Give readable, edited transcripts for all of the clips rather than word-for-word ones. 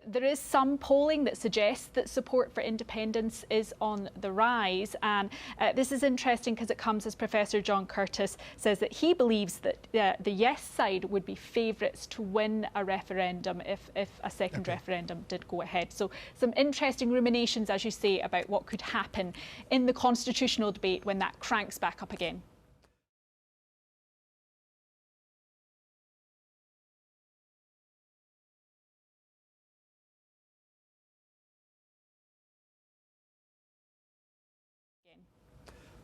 there is some polling that suggests that support for independence is on the rise. And this is interesting because it comes as Professor John Curtis says that he believes that the yes side would be favourites to win a referendum if a second referendum did go ahead. So some interesting ruminations, as you say, about what could happen in the constitutional debate when that cranks back up again.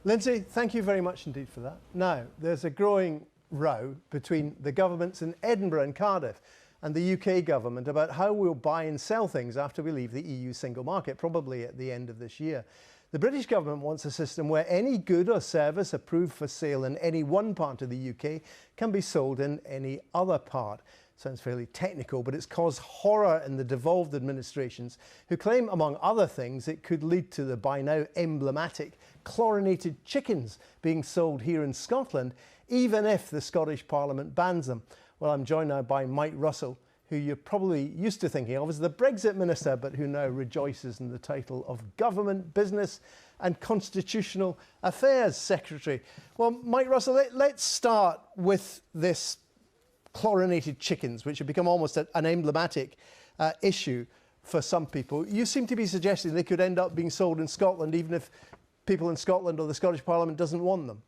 Lindsay, thank you very much indeed for that. Now, there's a growing row between the governments in Edinburgh and Cardiff and the UK government about how we'll buy and sell things after we leave the EU single market, probably at the end of this year. The British government wants a system where any good or service approved for sale in any one part of the UK can be sold in any other part. Sounds fairly technical, but it's caused horror in the devolved administrations who claim, among other things, it could lead to the by now emblematic chlorinated chickens being sold here in Scotland, even if the Scottish Parliament bans them. Well, I'm joined now by Mike Russell, who you're probably used to thinking of as the Brexit Minister, but who now rejoices in the title of Government, Business and Constitutional Affairs Secretary. Well, Mike Russell, let's start with this chlorinated chickens, which have become almost an emblematic issue for some people. You seem to be suggesting they could end up being sold in Scotland, even if people in Scotland or the Scottish Parliament doesn't want them.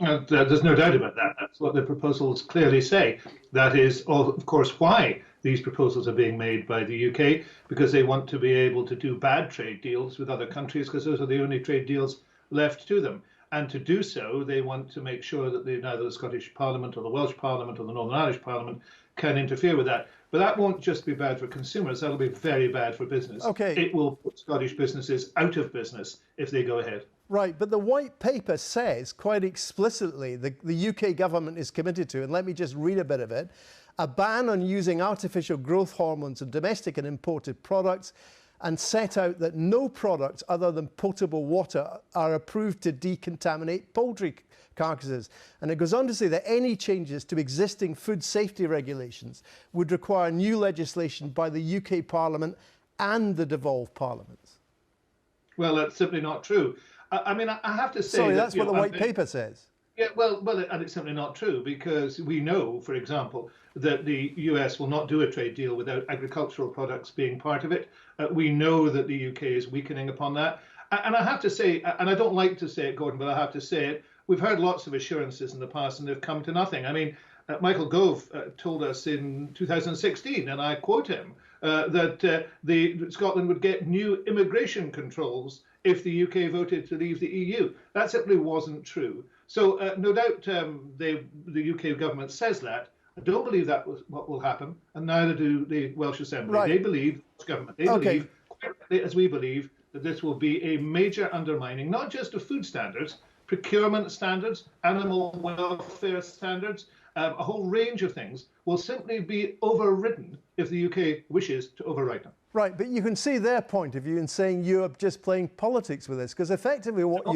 There's no doubt about that. That's what the proposals clearly say. That is, of course, why these proposals are being made by the UK, because they want to be able to do bad trade deals with other countries, because those are the only trade deals left to them. And to do so, they want to make sure that neither the Scottish Parliament or the Welsh Parliament or the Northern Irish Parliament can interfere with that. But that won't just be bad for consumers, that'll be very bad for business. Okay. It will put Scottish businesses out of business if they go ahead. Right, but the white paper says quite explicitly the UK government is committed to, and let me just read a bit of it, a ban on using artificial growth hormones in domestic and imported products, and set out that no products other than potable water are approved to decontaminate poultry carcasses. And it goes on to say that any changes to existing food safety regulations would require new legislation by the UK Parliament and the devolved parliaments. Well, that's simply not true. I mean, I have to say... Sorry, that's what the white paper says. Yeah, well, and it's simply not true, because we know, for example, that the US will not do a trade deal without agricultural products being part of it. We know that the UK is weakening upon that. And I have to say, and I don't like to say it, Gordon, but I have to say it, we've heard lots of assurances in the past and they've come to nothing. I mean, Michael Gove told us in 2016, and I quote him, that Scotland would get new immigration controls if the UK voted to leave the EU. That simply wasn't true. So no doubt the UK government says that. I don't believe that was what will happen, and neither do the Welsh Assembly. Right. They believe, government, they believe, as we believe, that this will be a major undermining, not just of food standards, procurement standards, animal welfare standards, a whole range of things will simply be overridden if the UK wishes to overwrite them. Right, but you can see their point of view in saying you're just playing politics with this, because effectively what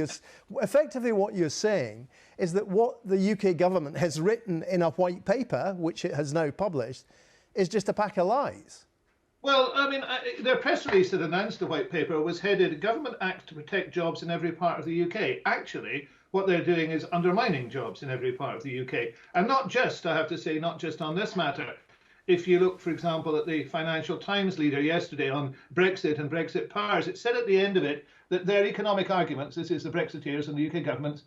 you're saying is that what the UK government has written in a white paper, which it has now published, is just a pack of lies. Well, I mean, their press release that announced the white paper was headed Government Act to Protect Jobs in Every Part of the UK. Actually, what they're doing is undermining jobs in every part of the UK. And not just, I have to say, not just on this matter. If you look, for example, at the Financial Times leader yesterday on Brexit and Brexit powers, it said at the end of it that their economic arguments, this is the Brexiteers and the UK government,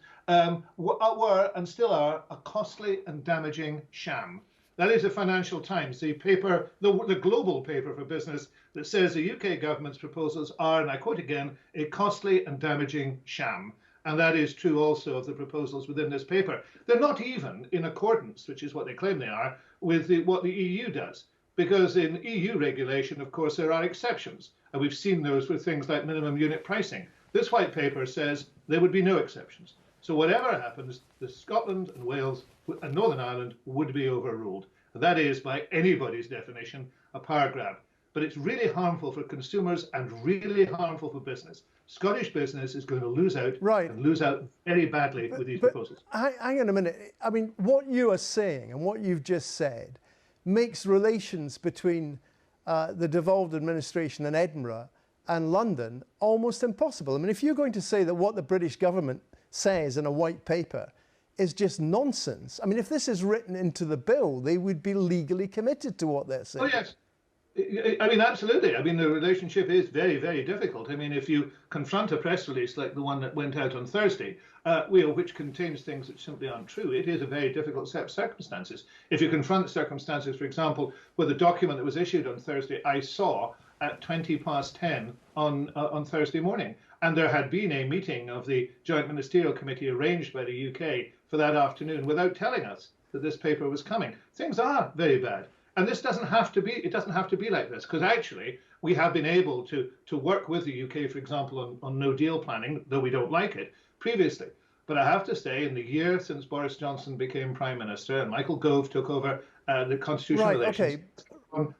were and still are a costly and damaging sham. That is the Financial Times, the paper, the global paper for business that says the UK government's proposals are, and I quote again, a costly and damaging sham. And that is true also of the proposals within this paper. They're not even in accordance, which is what they claim they are, with what the EU does. Because in EU regulation, of course, there are exceptions. And we've seen those with things like minimum unit pricing. This white paper says there would be no exceptions. So whatever happens, the Scotland and Wales and Northern Ireland would be overruled. That is, by anybody's definition, a power grab. But it's really harmful for consumers and really harmful for business. Scottish business is going to lose out, and lose out very badly with these proposals. Hang on a minute. I mean, what you are saying and what you've just said makes relations between the devolved administration in Edinburgh and London almost impossible. I mean, if you're going to say that what the British government says in a white paper is just nonsense, I mean, if this is written into the bill, they would be legally committed to what they're saying. Oh, yes. I mean, absolutely. I mean, the relationship is very, very difficult. I mean, if you confront a press release like the one that went out on Thursday, which contains things that simply aren't true, it is a very difficult set of circumstances. If you confront circumstances, for example, with the document that was issued on Thursday, I saw at 10:20 on Thursday morning, and there had been a meeting of the Joint Ministerial Committee arranged by the UK for that afternoon without telling us that this paper was coming. Things are very bad. And this doesn't have to be, it doesn't have to be like this, because actually we have been able to work with the UK, for example, on no deal planning, though we don't like it, previously. But I have to say, in the year since Boris Johnson became Prime Minister and Michael Gove took over the constitutional relations,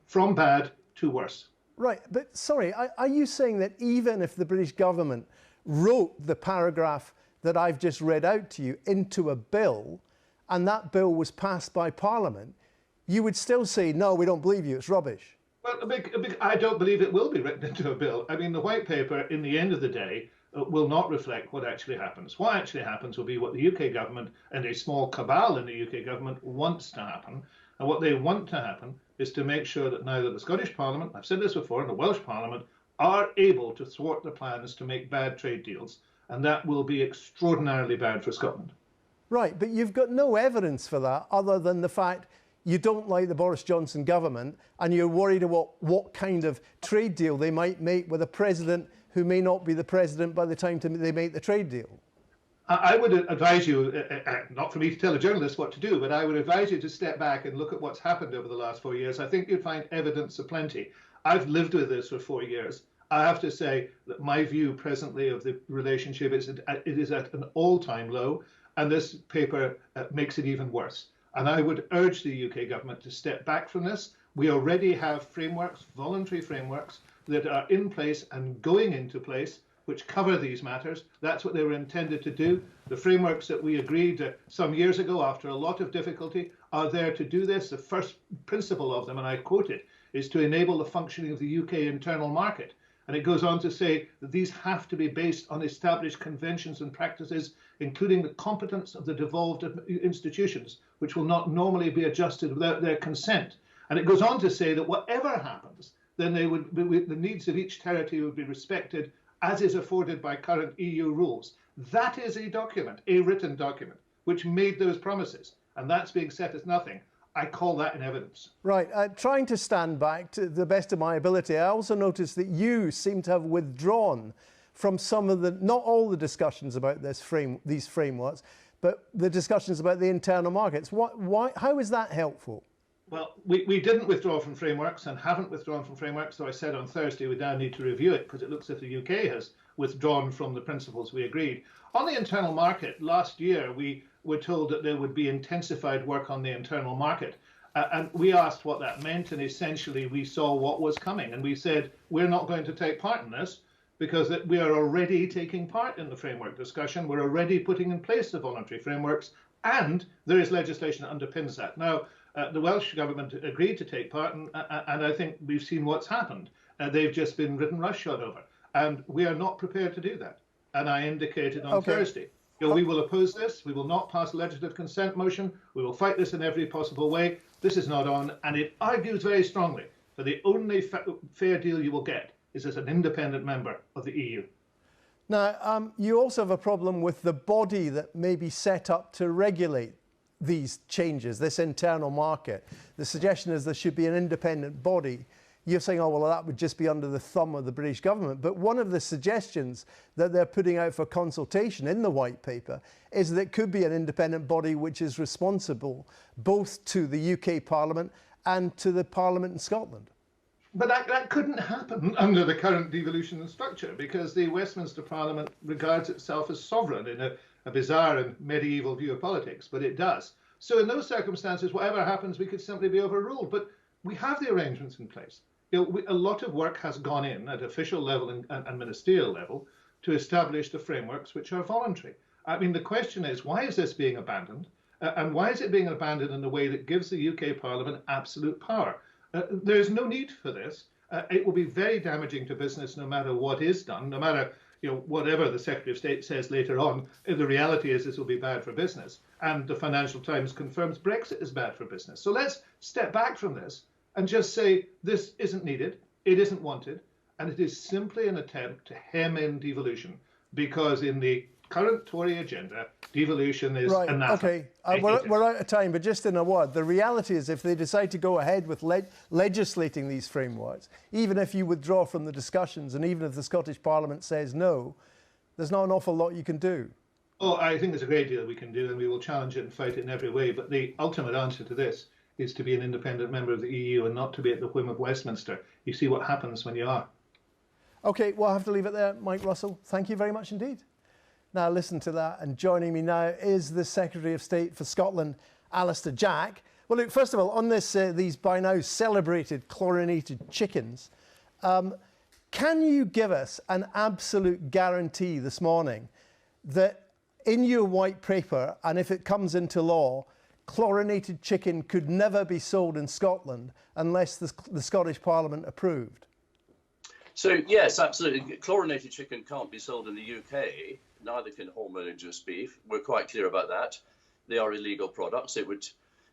from bad to worse. Right, but sorry, are you saying that even if the British government wrote the paragraph that I've just read out to you into a bill, and that bill was passed by Parliament, you would still say, no, we don't believe you, it's rubbish? Well, I don't believe it will be written into a bill. I mean, the white paper, in the end of the day, will not reflect what actually happens. What actually happens will be what the UK government and a small cabal in the UK government wants to happen. And what they want to happen is to make sure that neither the Scottish Parliament, I've said this before, and the Welsh Parliament are able to thwart the plans to make bad trade deals. And that will be extraordinarily bad for Scotland. Right, but you've got no evidence for that other than the fact you don't like the Boris Johnson government and you're worried about what kind of trade deal they might make with a president who may not be the president by the time they make the trade deal. I would advise you, not for me to tell a journalist what to do, but I would advise you to step back and look at what's happened over the last 4 years. I think you'd find evidence aplenty. I've lived with this for 4 years. I have to say that my view presently of the relationship is it is at an all-time low, and this paper makes it even worse. And I would urge the UK government to step back from this. We already have frameworks, voluntary frameworks, that are in place and going into place, which cover these matters. That's what they were intended to do. The frameworks that we agreed some years ago after a lot of difficulty are there to do this. The first principle of them, and I quote it, is to enable the functioning of the UK internal market. And it goes on to say that these have to be based on established conventions and practices, including the competence of the devolved institutions, which will not normally be adjusted without their consent. And it goes on to say that whatever happens, then the needs of each territory would be respected as is afforded by current EU rules. That is a document, a written document, which made those promises. And that's being set as nothing. I call that in evidence. Right. Trying to stand back to the best of my ability, I also noticed that you seem to have withdrawn from some of the, not all the discussions about these frameworks, but the discussions about the internal markets. How is that helpful? Well, we didn't withdraw from frameworks and haven't withdrawn from frameworks, so I said on Thursday we now need to review it because it looks as if the UK has withdrawn from the principles we agreed. On the internal market, last year we were told that there would be intensified work on the internal market. And we asked what that meant, and essentially we saw what was coming. And we said, we're not going to take part in this because we are already taking part in the framework discussion. We're already putting in place the voluntary frameworks, and there is legislation that underpins that. Now, the Welsh government agreed to take part, and I think we've seen what's happened. They've just been written roughshod over, and we are not prepared to do that. And I indicated on Thursday, we will oppose this. We will not pass a legislative consent motion. We will fight this in every possible way. This is not on, and it argues very strongly that the only fair deal you will get is as an independent member of the EU. Now, you also have a problem with the body that may be set up to regulate these changes, this internal market. The suggestion is there should be an independent body. You're saying, oh, well, that would just be under the thumb of the British government. But one of the suggestions that they're putting out for consultation in the white paper is that it could be an independent body which is responsible both to the UK Parliament and to the Parliament in Scotland. But that couldn't happen under the current devolution and structure because the Westminster Parliament regards itself as sovereign in a bizarre and medieval view of politics, but it does. So in those circumstances, whatever happens, we could simply be overruled. But we have the arrangements in place. A lot of work has gone in at official level and ministerial level to establish the frameworks which are voluntary. I mean, the question is, why is this being abandoned? And why is it being abandoned in a way that gives the UK Parliament absolute power? There's no need for this. It will be very damaging to business no matter what is done, no matter whatever the Secretary of State says later on. The reality is this will be bad for business. And the Financial Times confirms Brexit is bad for business. So let's step back from this and just say this isn't needed, it isn't wanted, and it is simply an attempt to hem in devolution, because in the current Tory agenda, devolution is right. anathema. Okay, we're out of time, but just in a word, the reality is if they decide to go ahead with legislating these frameworks, even if you withdraw from the discussions and even if the Scottish Parliament says no, there's not an awful lot you can do. Oh, I think there's a great deal we can do, and we will challenge it and fight it in every way. But the ultimate answer to this is to be an independent member of the EU and not to be at the whim of Westminster. You see what happens when you are. Okay, well, I have to leave it there. Mike Russell, thank you very much indeed. Now, listen to that. And joining me now is the Secretary of State for Scotland, Alister Jack. Well, look, first of all, on this, these by now celebrated chlorinated chickens, can you give us an absolute guarantee this morning that in your white paper, and if it comes into law, chlorinated chicken could never be sold in Scotland unless the Scottish Parliament approved? So, yes, absolutely. Chlorinated chicken can't be sold in the UK. Neither can hormone-induced beef. We're quite clear about that. They are illegal products.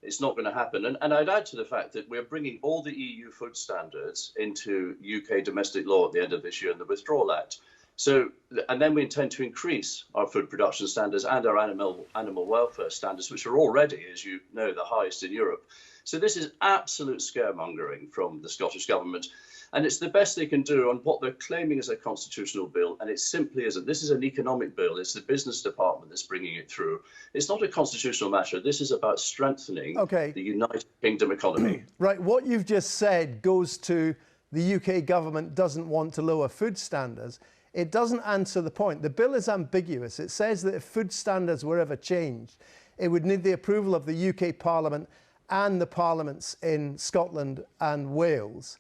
It's not going to happen. And I'd add to the fact that we're bringing all the EU food standards into UK domestic law at the end of this year in the Withdrawal Act. So, and then we intend to increase our food production standards and our animal welfare standards, which are already, as you know, the highest in Europe. So this is absolute scaremongering from the Scottish Government. And it's the best they can do on what they're claiming is a constitutional bill. And it simply isn't. This is an economic bill. It's the business department that's bringing it through. It's not a constitutional matter. This is about strengthening the United Kingdom economy. Right. What you've just said goes to the UK government doesn't want to lower food standards. It doesn't answer the point. The bill is ambiguous. It says that if food standards were ever changed, it would need the approval of the UK Parliament and the parliaments in Scotland and Wales.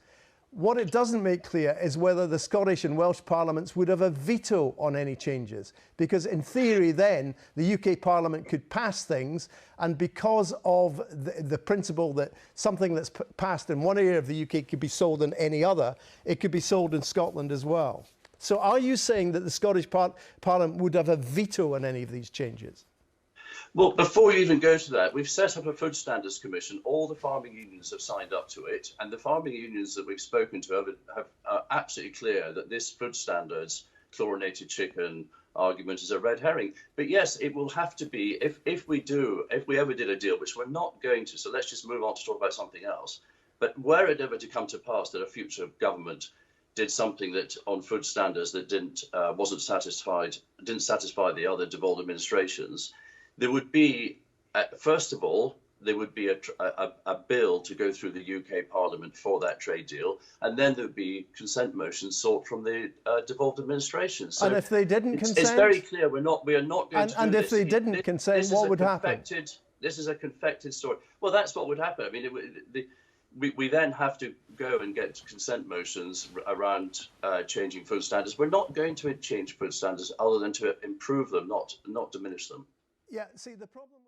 What it doesn't make clear is whether the Scottish and Welsh parliaments would have a veto on any changes, because in theory then the UK Parliament could pass things, and because of the principle that something that's passed in one area of the UK could be sold in any other, it could be sold in Scotland as well. So are you saying that the Scottish Parliament would have a veto on any of these changes? Well, before you even go to that, we've set up a Food Standards Commission. All the farming unions have signed up to it, and the farming unions that we've spoken to are absolutely clear that this food standards chlorinated chicken argument is a red herring. But yes, it will have to be, if we ever did a deal, which we're not going to, so let's just move on to talk about something else. But were it ever to come to pass that a future government did something that on food standards that didn't satisfy the other devolved administrations, there would be, first of all, there would be a bill to go through the UK Parliament for that trade deal, and then there would be consent motions sought from the devolved administration. So and if they didn't consent, it's very clear we are not going to do and this. if they didn't consent, what would happen? This is a confected story. Well, that's what would happen. I mean, we then have to go and get consent motions around changing food standards. We're not going to change food standards other than to improve them, not diminish them. Yeah, see, the problem